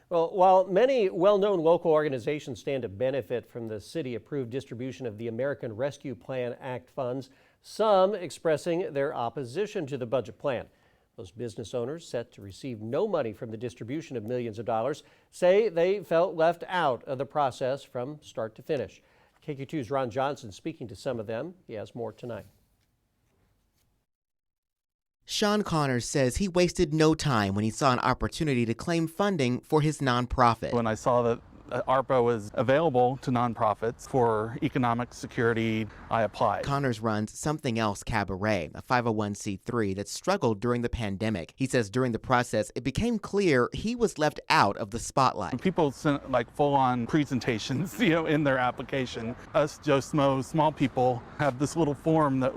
Well, while many well-known local organizations stand to benefit from the city-approved distribution of the American Rescue Plan Act funds, some expressing their opposition to the budget plan. Those business owners set to receive no money from the distribution of millions of dollars say they felt left out of the process from start to finish. KQ2's Ron Johnson speaking to some of them. He has more tonight. Sean Connors says he wasted no time when he saw an opportunity to claim funding for his nonprofit. When I saw that ARPA was available to nonprofits for economic security, I applied. Connors runs Something Else Cabaret, a 501c3 that struggled during the pandemic. He says during the process, it became clear he was left out of the spotlight. People sent like full-on presentations, in their application. Us Joe Smo, small people, have this little form that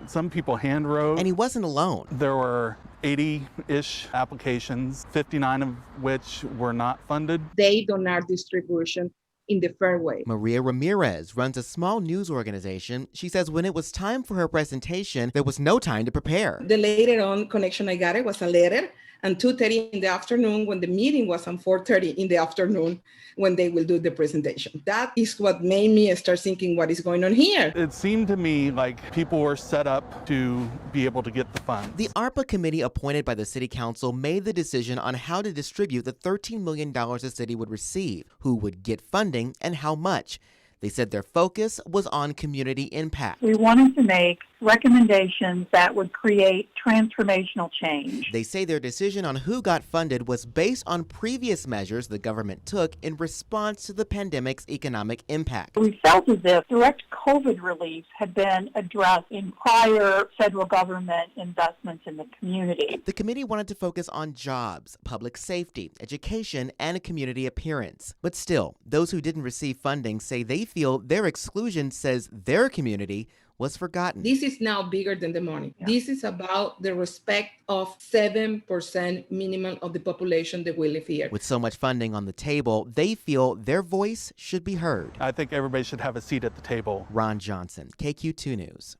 some people hand wrote. And he wasn't alone. There were 80-ish applications, 59 of which were not funded. They don't have distribution in the fair way. Maria Ramirez runs a small news organization. She says when it was time for her presentation, there was no time to prepare. The later on connection I got was a letter and 2:30 in the afternoon when the meeting was on 4:30 in the afternoon when they will do the presentation. That is what made me start thinking what is going on here. It seemed to me like people were set up to be able to get the funds. The ARPA committee appointed by the city council made the decision on how to distribute the $13 million the city would receive, who would get funding, and how much. They said their focus was on community impact. We wanted to make recommendations that would create transformational change. They say their decision on who got funded was based on previous measures the government took in response to the pandemic's economic impact. We felt as if direct COVID relief had been addressed in prior federal government investments in the community. The committee wanted to focus on jobs, public safety, education, and a community appearance. But still, those who didn't receive funding say they feel their exclusion says their community was forgotten. This is now bigger than the money. Yeah. This is about the respect of 7% minimum of the population that will live here. With so much funding on the table, they feel their voice should be heard. I think everybody should have a seat at the table. Ron Johnson, KQ2 News.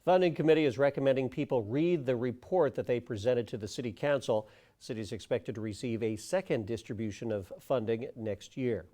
Funding committee is recommending people read the report that they presented to the city council. The city is expected to receive a second distribution of funding next year.